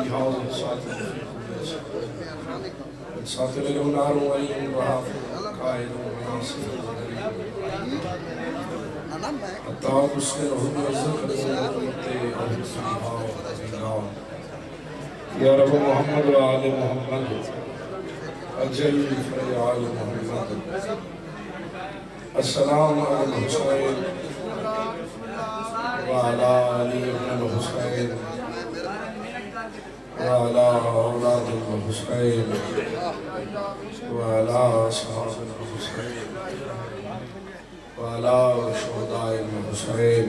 جهاز ساتر له نار ولي وحافظ قائد وناصر حتى تسكنه الذكر يا رب محمد وآل محمد أجل فريال محمد السلام على الحسين وعلى علي بن الحسين وعلى أولاد الحسين وعلى أصحاب الحسين وعلى شهداء الحسين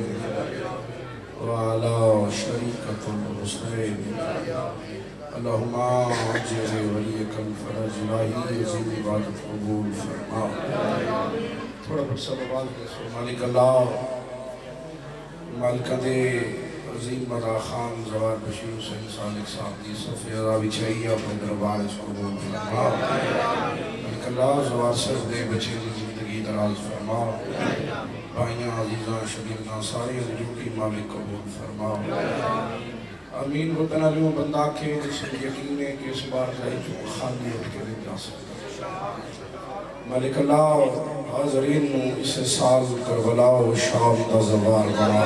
وعلى شريكة الحسين اللهم عجل وليك الفرج الہی عظیم عبادت قبول فرما. تھوڑا پر صلوات کے مالک اللہ مالکہ دے عظیم مدا خان زوار بشیر حسین صالح صاحب دی صفحہ عذابی چاہیے اپنے دربار اس قبول فرما. مالک اللہ زوار صرف دے بچے دی زندگی دراز فرما. بھائیاں عزیزاں شبیرنا سارے حضور مالک قبول فرما. آمین. وہ تنالیوں بندہ کے جس یقین ہے کہ اس بار جائے جو خالی اٹھ کے نہیں جا سکتا. مالک اللہ حاضرین اس سال کربلا و شام دا زوار بنا.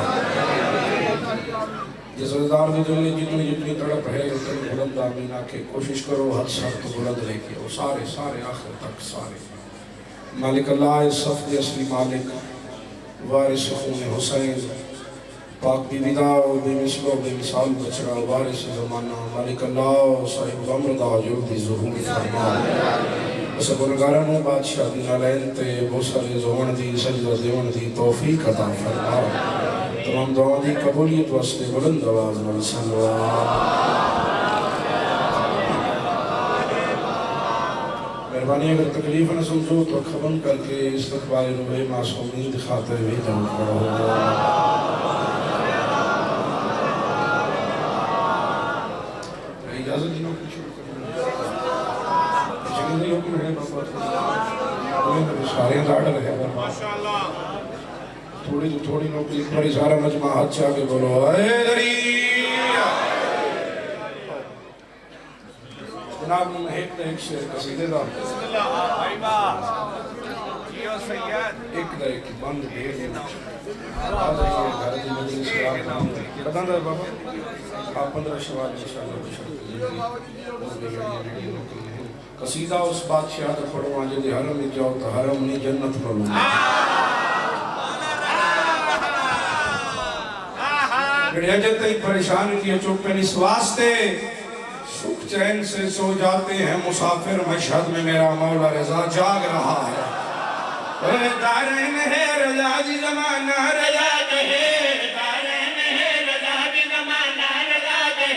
جس وزدار میں جتنی تڑپ ہے اتنی بلند آمین آکے کوشش کرو حد سر تو بلند لے کے وہ سارے آخر تک سارے. مالک اللہ اس صفد اصلی مالک وارث خون حسین پاک بی بیدہ و بے مثل و بے مثال بچڑا وارث زمانہ. مالک اللہ صاحب غمر دا جلدی ظہور فرما. بس گنگارنوں بادشاہ دی نالین تے بوسر زون دی سجدہ دیون دی توفیق عطا فرما. تمام دعا دی قبولیت واسطے بلند آواز نال صلوات. مہربانی اگر تکلیف نہ سمجھو تو خبن کر کے استقبال نوے معصومین دکھاتے ہوئے جاؤں پڑھو. اجازت جنہوں کی شروع کریں چکندے حکم ہے بابا سارے داڑھ رہے گا تھوڑی نوکری بڑی سارا مجمع ہاتھ چاہ کے بولو اے دریا. جناب ایک شعر قصیدے دا ایک دا ایک بند دیر قدم دا بابا آپ 15 شوال انشاءاللہ قصیدہ اس بادشاہ دا پڑھو آنجے دے حرم میں جاؤ تو حرم نہیں جنت ملو. گڑیا جتے ہی پریشانی کی چوپن اس واسطے سکھ چین سے سو جاتے ہیں مسافر مشہد میں میرا مولا رضا جاگ رہا ہے. دارین ہے رضا دی زمانہ رضا دے دارین ہے رضا دی زمانہ رضا دے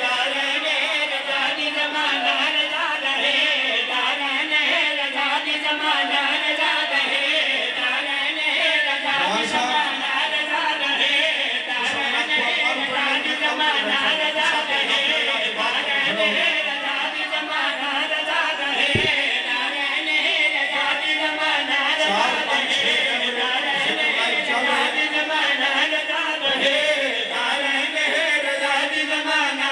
دارین ہے رضا دی زمانہ رضا دے دارین ہے رضا دی زمانہ رضا دے دارین ہے رضا دی زمانہ رضا دے دارین ہے رضا دی زمانہ رضا دے دارین ہے رضا دی زمانہ رضا دے دارین ہے رضا دی زمانہ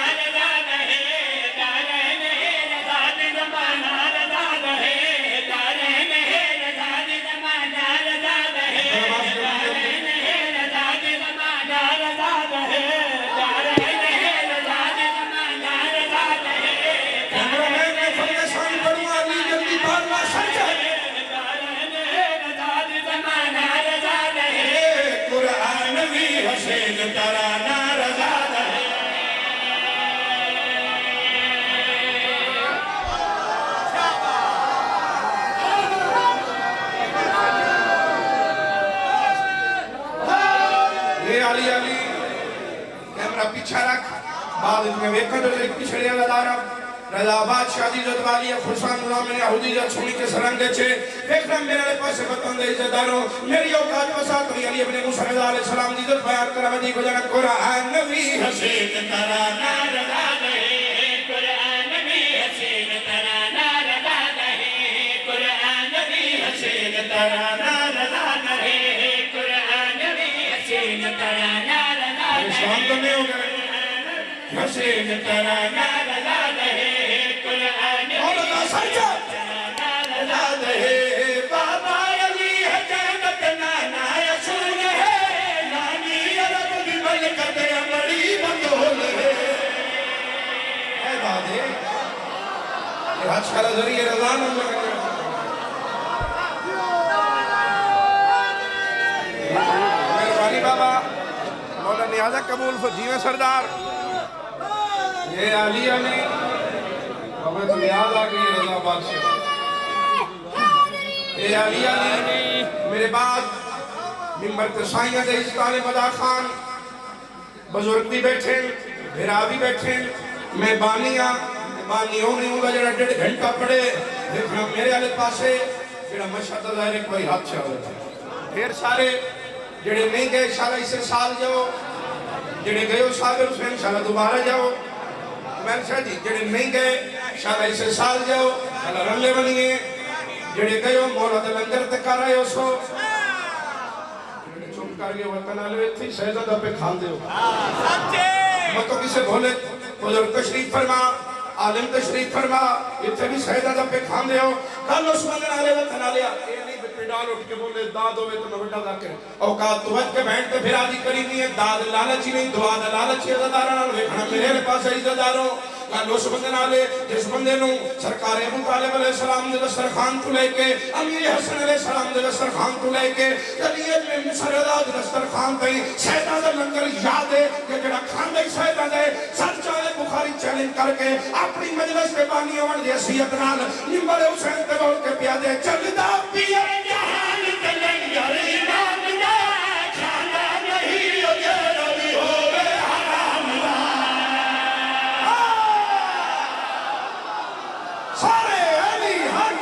پیچھا رکھ بعد میں ویکھا جو ایک پچھڑے دارا رضا بادشاہ دی عزت والی خرسان غلام نے یہودی عزت چھوڑی کے سرنگے چھے ویکھنا میرے پاس بتن دے عزت دارو میری اوقات وسعت علی ابن موسیٰ علیہ السلام دی عزت بیان کرا مدی کو جانا قرآن نبی حسین ترانا رضا دے قرآن نبی حسین ترانا رضا دے قرآن نبی حسین ترانا رضا دے قرآن نبی حسین ترانا رضا دے اسلام تو نہیں ہو گئے حسین تیرا نام یاد ہے قرآن مولانا سجا یاد ہے بابا علی ہے جنت نانا رسول ہے نانی عرب بھی ملکت بڑی مقبول ہے اے دادے یہ حج کا ذریعہ رضا نہ مہربانی بابا مولا نیازہ قبول جیویں سردار یہ علی علی ہمیں تو یاد آگئی رضا بادشاہ یہ علی علی میرے بعد ممبر تسائیہ دے استعال مدہ خان بزرگ بھی بیٹھیں بھیرا بھی بیٹھیں میں بانیاں بانیوں نہیں ہوں گا جڑا 1.5 گھنٹہ پڑے دیکھنا میرے علی پاسے جڑا مشہد ظاہر کوئی حد چاہے ڈھیر سارے جڑے نہیں گئے انشاءاللہ اسے سال جاؤ جڑے گئے صابر حسین انشاءاللہ دوبارہ جاؤ میں نے جی جڑے نہیں گئے انشاءاللہ اسے سال جاؤ اللہ رنگے بنیے جڑے گئے مولا دے لنگر تکا رہے ہو سو جڑے چوب کر گئے وطن آلوے تھی شہزادہ پہ کھان دے ہو مطلب کسے بھولے بزرگ تشریف فرما عالم تشریف فرما اتھے بھی شہزادہ پہ کھان دے ہو کل اس مندر آلے وطن آلے ڈال اٹھ کے بولے داد ہوئے تو میں بڑا ذاکر اوقات توجہ کے بہن پہ پھر آدھی قریبی ہے داد لالچی نہیں دعا دا لالچی عزدارانا ویکھنا میرے پاس عزداروں اس بندے نالے جس بندے نو سرکار ابو طالب علیہ السلام دے دسترخوان تو لے کے امیر حسن علیہ السلام دے دسترخوان تو لے کے جلیت میں مسردہ دے دسترخوان تئی شہدہ دے لنگر یاد ہے کہ جڑا کھاندے شہدہ دے سر چاہے بخاری چیلنج کر کے اپنی مجلس پہ بانی ہونے دی حیثیت نال نمبر حسین تے بول کے پیادے چلدا پیا جہان تے لنگر امام دا کھانا نہیں ہو جڑا بھی ہوے حرام دا سارے علی حق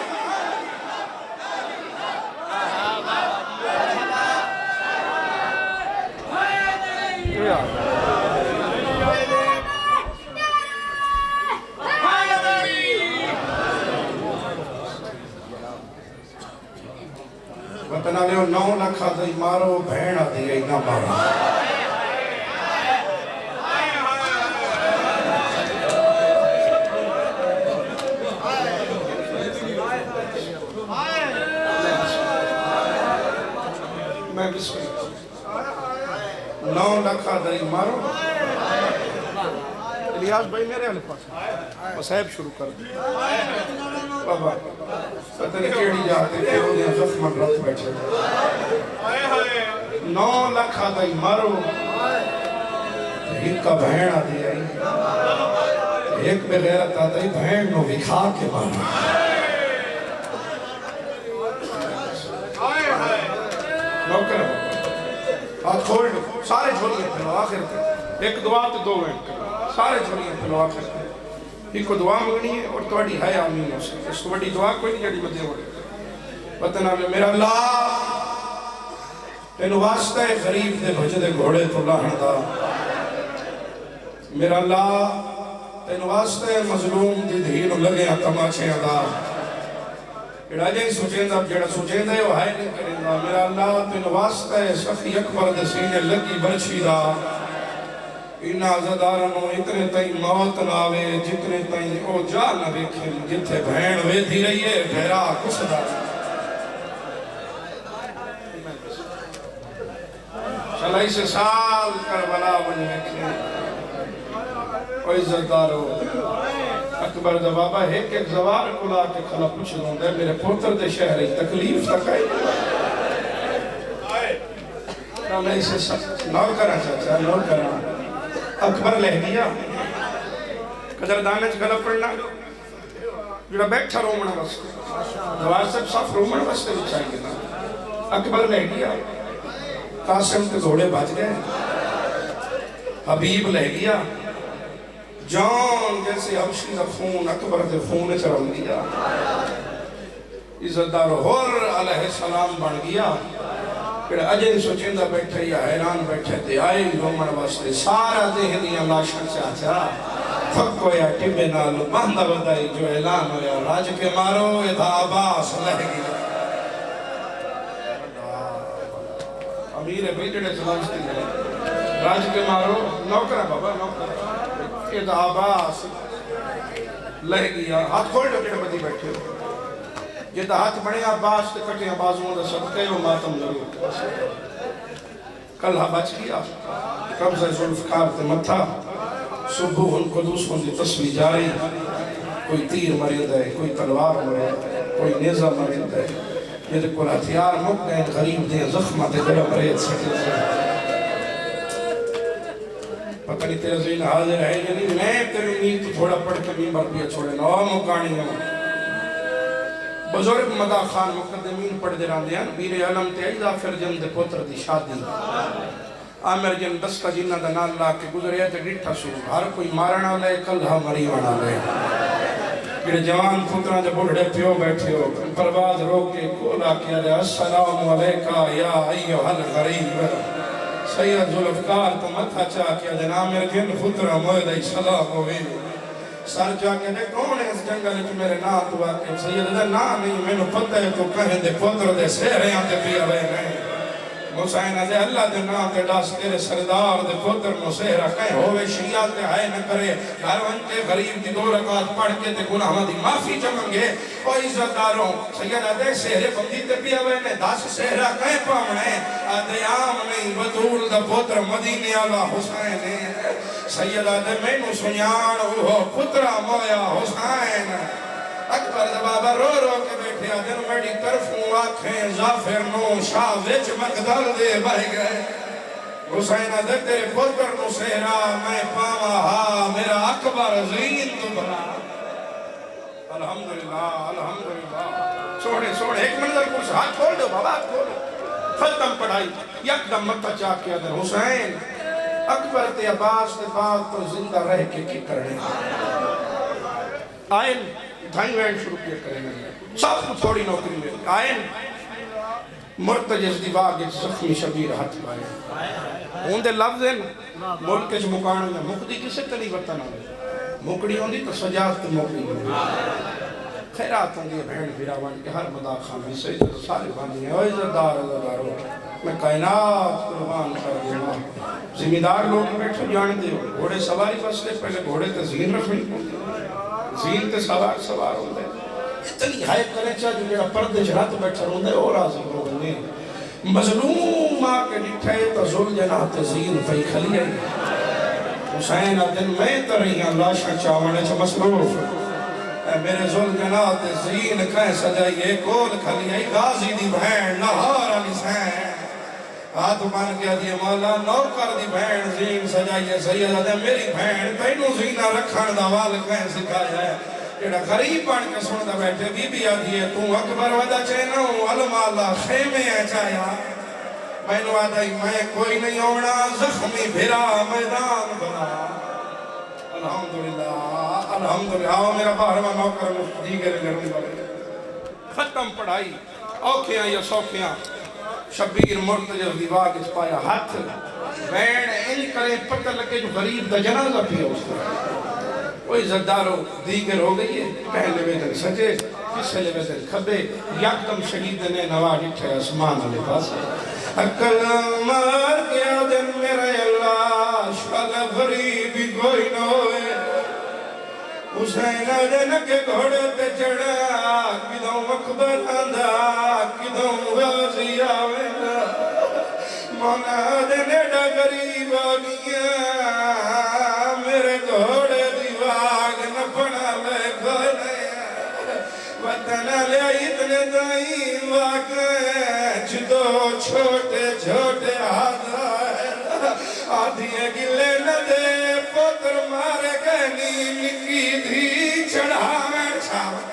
وطن آلے ہو 9 لکھا دائی مارو بھیڑا دیا اینا مارا میں بسم اللہ 9 لکھا دائی مارو الیاس بھائی میرے علی پاس مسائب شروع کر دی بابا پتہ نہیں کیڑی جاتے کہ وہ دیا زخمن رکھ بیٹھے 9 لکھا دائی مارو ایک کا بہن آدھی آئی ایک بغیرت آدھی بہن نو وکھا کے مارا نوکر ہاتھ کھول دو سارے جھولیاں پھلو آخر کے ایک دعا تو 2 منٹ کرو سارے جھولیاں پھلو آخر کے ایک کو دعا مگنی ہے اور توڑی ہے آمین ہو سکتے اس کو بڑی دعا کوئی نہیں جڑی مدے ہوئے وطن آمین میرا اللہ تینو واسطہ غریب دے بھجدے گھوڑے تو لاہن دا میرا اللہ تینو واسطہ مظلوم دی دھینو لگے تماچے دا جڑا جائیں سوچیں دا جڑا سوچیں دا وہ ہائے نہیں کریں دا میرا اللہ تینو واسطہ صفی اکبر دے سینے لگی برچی دا انہا عزدارنو اتنے تائیں موت ناوے جتنے تائیں او جا نہ دیکھیں جتے بہن وے دھی رہی ہے بھیرا کس دا چلائی سے سال کربلا بنی رکھیں او عزدارو اکبر دا بابا ایک زوار کلا کے کھلا پوچھ دوں دے میرے پوتر دے شہر تکلیف تکائی میں اسے نور کرا چاچا نور کرا اکبر لہ گیا قدردانے چکلا پڑھنا جڑا بیٹھا رومنا بس دوار سے صاف رومنا بس تے چاہیے نا اکبر لہ گیا قاسم کے گھوڑے بچ گئے حبیب لہ گیا جان جیسے حبشی دا خون اکبر دے خون چرم دیا عزتدار ہور علیہ السلام بن گیا پھر اجے سوچندہ بیٹھے یا حیران بیٹھے تے آئے رومن واسطے سارا دہنیاں لاشن چاچا تھک کویا ٹبے نالو بہندہ بدائی جو اعلان ہویا راج کے مارو ادھا عباس لہ گیا امیر بیٹھے سلامستی ہے راج کے مارو نوکرہ بابا نوکرہ یہ دا عباس لہ گیا ہاتھ کھول دو جڑے بدی بیٹھے ہو یہ دا ہاتھ بڑے عباس تے کٹے عباسوں دا صدقے و ماتم ضرور کلہ بچ گیا قبضہ ذوالفقار تے متھا صبح ان قدوس ہوں دی تصویر جاری کوئی تیر مرید ہے کوئی تلوار مرید ہے کوئی نیزہ مرید ہے یہ دے کل ہتھیار مک گئے غریب دے زخمہ دے دلہ مرید سکتے سے پتہ نہیں تیرے ذہن حاضر ہے یعنی میں تیرے امید تو تھوڑا پڑھ کے ممبر پہ چھوڑے نو مکانی ہوں بزرگ مدا خان مقدمین پڑھ دے رہاں دیاں بیر علم تے ایزا فرجن دے پتر دی شادی آمر جن دستا جنہ دا نال لا کے گزریا تے ڈٹھا سو ہر کوئی مارنا لے کلہا مریوانا لے جڑے جوان پتران جب بڑھڑے پیو بیٹھے ہو پرواز روکے کولا کیا لے السلام علیکہ یا ایوہ الغریب سید ذوالفقار تو متھا چاہ کیا جناب میرے جن پترہ موید ای سلام ہوئی سر جا کے دے کون ہے اس جنگل جو میرے نا تو آکے سید دے نا نہیں میں نے پتہ ہے تو کہیں دے پتر دے سہرے آتے پیا ہوئے نہیں حسین دے اللہ دے نام دے ڈاس تیرے سردار دے پتر مسہرہ کہیں ہوئے شیعہ تے آئے نہ کرے گھر ونتے غریب دی 2 رکعت پڑھ کے تے گناہ دی معافی چمنگے او عزت داروں سیدہ دے سہرے بندی تے پیا ہوئے نے 10 سہرہ کہیں پاونے آدھے عام نہیں بطول دا پتر مدینے والا حسین سیدہ دے میں نو سنیان وہ پترہ مویا حسین اکبر دا بابا رو رو کے بیٹھے آدھن میڈی طرفوں آنکھیں زافر نو شاہ وچ مقدل دے بھائی گئے حسین آدھر تیرے پتر نو سہرا میں پاوا ہاں میرا اکبر زین تو بنا الحمدللہ الحمدللہ سوڑے ایک منظر کچھ ہاتھ کھول دو بابا ہاتھ کھول دو ختم پڑھائی یک دم متہ چاہ کے آدھر حسین اکبر تے عباس تے بات تو زندہ رہ کے کی کرنے آئین دھائیں وین شروع کیا کریں گے سب کو تھوڑی نوکری میں آئین مرتجز دی باغ زخمی شبیر ہاتھ پائے ہون دے لفظ ہیں ملک کے جو مکانوں میں مقدی کسے تلی بتانا مکڑی ہوں دی تو سجاز تے مکڑی ہوں خیرات ہوں دی بہن بھیراوان کے ہر مدا خامی سے سارے باندھی ہیں اوہ عزتدار عزتداروں میں کائنات قربان کر دیا زمیندار لوگ بیٹھے جانتے ہو گھوڑے سواری فصلے پہلے گھوڑے تے زین رکھنی زین تے سوار ہوندے اتنی حائب کرے چاہ جو میرا پردے جرات بیٹھا ہوندے اور آزم ہوندے مظلوم آکے نٹھے تا ظل جنات زین پہی کھلی ہے حسین دن میں ترہیاں لاشا چاونے چا مصروف میرے ظل جنات زین کہیں سجائیے کول کھلی ہے غازی دی بہن نہار علی سین ہاتھ مان کیا دیئے مولا نوکر دی بہن زین سجائیے سیدہ دے میری بہن تینوں زینہ رکھن دا وال کہیں سکھایا ہے جڑا غریب بن کے سنتا بیٹھے بی بی آدھی ہے تو اکبر ودا چینوں علم اللہ خیمے ہے چاہیا میں نو آدھائی میں کوئی نہیں ہونا زخمی بھرا میدان بنا الحمدللہ الحمدللہ آؤ میرا باہرہ نوکر مفتی گرے گرمی والے ختم پڑھائی اوکھیاں یا سوکھیاں شبیر مرتجر دیواغ اس پایا ہاتھ وین ان کرے پتہ لگے جو غریب دا جنازہ پیا اس کا کوئی زدارو دیگر ہو گئی ہے پہلے ویدن سجے کسلے ویدن کھبے یکدم شہید نے نواڈی ٹھے اسمان علی پاس اکل مار کیا دن میرے اللہ شاید غریبی کوئی نہ ہوئے حسین دن کے گھوڑے تے چڑھا کدوں اکبر آندھا کدوں غازی آوینا مولا دن ایڈا غریب آگیا میرے گھوڑے دیواغ نہ پڑا لے گھوڑے وطن لے اتنے دائیں واقع جدو چھوٹے چھوٹے آدھیے گلے نہ دے پتر مارے گنی نکی دھی چڑھاویں چھاویں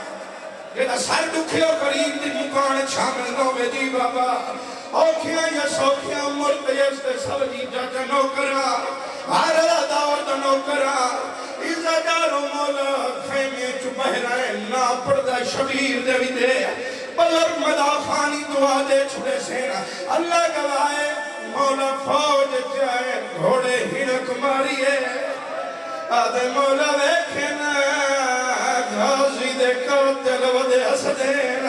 یہ دا سر دکھے و قریب دی مکان چھاویں نوے دی بابا اوکھیاں یا سوکھیاں مرتیز تے سب جی جاجا نوکرا ہر دور دا نوکرا عزتدار مولا خیمے چپہ رہے نا پردہ شبیر دے بھی دے بلر مدافانی دعا دے چھڑے سینا اللہ گوائے مولا فوج جائے گھوڑے ہنک ماریے آدھے مولا ویکھنا غازی دے قاتل ودے حسدین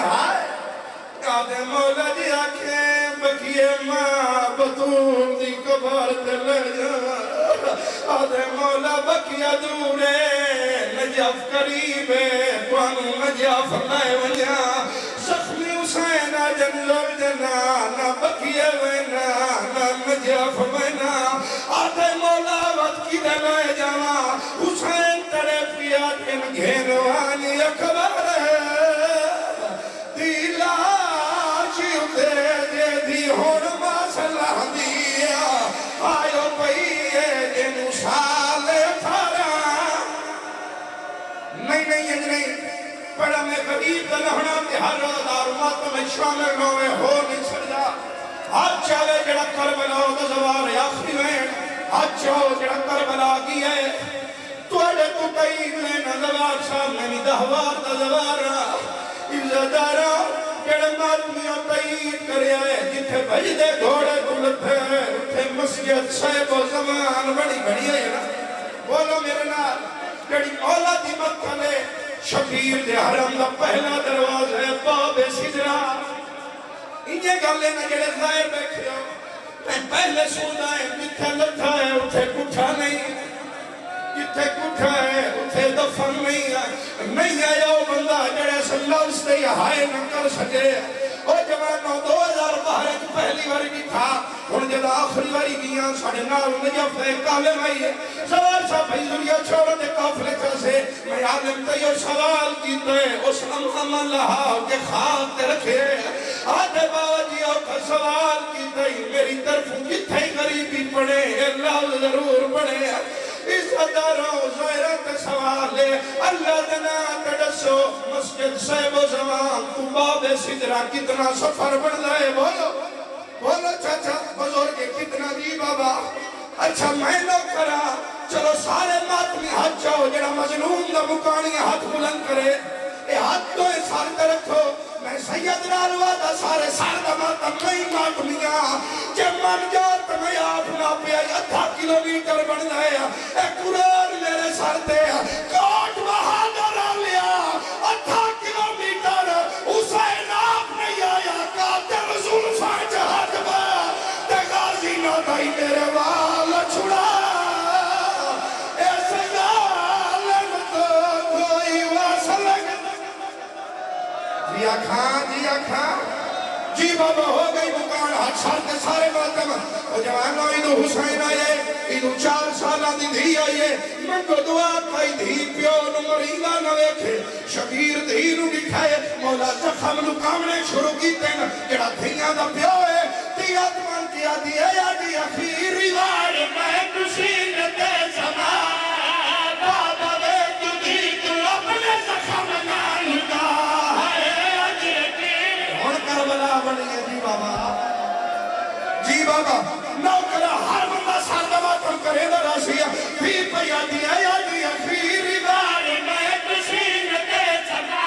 آدھے مولا جی آکھیں بکیے ماں بطول دی کبار تے لے جا آدھے مولا بکیا دورے نجف قریبے توانو نجف لائے ونیا زخمی حسین جنزل جنا نہ بکیا وینا نہ نجف وینا آدھے مولا وقت کی دلائے جانا حسین تڑے پیا دن گھینوانی اکبر دیلا چیوتے دے دی ہون مسئلہ دیا آئیو پئیے جنو سالے تھارا نہیں پڑا میں قریب دلہنا ہر روز آرمات میں شامل نوے ہو نہیں سجا آج چاہے جڑا کربلا ہو تو زوار آخری میں آج چاہو جڑا کربلا کی ہے تو اڑے تو قریب میں نظوار صاحب میں نہیں دہوار دا زوارا عزدارا جڑا ماتمیاں قریب کریا ہے جتھے بجدے گھوڑے دلتے ہیں اتھے مسجد صاحب و زمان بڑی بڑی ہے نا بولو میرے نال جڑی مولا دی مکھلے شبیر دے حرم دا پہلا دروازہ ہے باب سجرہ انجھے گلے نہ جڑے ظاہر بیٹھے ہو میں پہلے سونا ہے جتھے لٹھا ہے اتھے کٹھا نہیں جتھے کٹھا ہے اتھے دفن نہیں آیا وہ بندہ جڑے سے لفظ دے ہائے نہ کر سکے او جوانوں 2012 کی پہلی باری بھی تھا ان جب آخری باری گیا ساڑھے نال نجف ہے کالم آئی ہے سوال صاحب بھائی ذریعہ چھوڑا دے کافلے چلسے میں عالم تیو سوال کیتے اس امام اللہ کے خاک تے رکھے آدھے باجیوں کا سوال کیتے میری طرف جتھے غریبی پڑے اللہ ضرور پڑے اس اداروں زہرت سوال ہے اللہ دنا تڑسو مسجد صاحب و زمان تو باب سدرہ کتنا سفر بڑھ جائے بولو چاچا بزرگ کتنا دی بابا اچھا میں نہ کرا چلو سارے ماتمی ہاتھ جاؤ جڑا مظلوم دا مکانی ہاتھ بلند کرے اے ہاتھ تو سار کر رکھو میں سید رالوا دا سارے سار دا ماتم نہیں ماتمیاں جب من جات میں آپ نہ پیا 8 کلومیٹر بڑھ جائے اے قرآن میرے سار دے کوٹ بہادر لیا 8 کلومیٹر حسین آپ نہیں آیا قاتل زلفاں جہاد با تے غازی نہ دائی میرے وال چھڑا اے سیالن تو کوئی واسلگ جی کھان جی بابا ہو گئی مکان ہاتھ سال کے سارے ماتم وہ جوانوں ایدو حسین آئے ایدو 4 سالہ دی دھی آئے من کو دعا کھائی دھی پیو نمرینہ نہ ویکھے شبیر دھی نو دکھائے مولا زخم نو کامنے شروع کی تین جڑا دھیاں دا پیو ہے تیات من کیا دیا یا دی اخیری وار میں کشین دے زمان بابا وے تجھی تو اپنے زخم نان کا کربلا بنی ہے جی بابا نوکرہ ہر بندہ سال دماتم کرے دا راشیہ بھی پیا دیا یا دیا خیری بار میں کشین دے سکا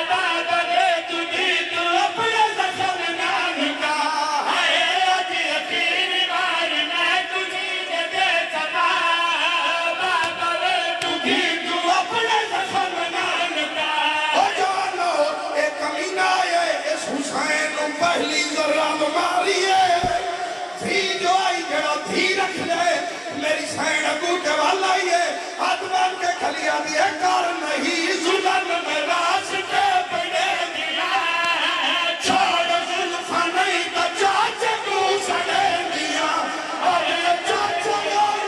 بابا دے تجھی تو اپنے زخم نام کا ہے دیا خیری بار میں کشین دے سکا بابا دے تجھی تو اپنے زخم نام کا او جانو ایک کمینہ ہے حسین پہلی ذراب ماری ہے تھی جو آئی جڑا تھی رکھ لے میری سین اگوٹے والا ہی ہے ہاتھ بان کے کھلیا دیئے کار نہیں ظلم میں راستے پڑے دیا چھوڑ ظلفہ نہیں تو چاچے کو سڑے دیا اور چاچے اور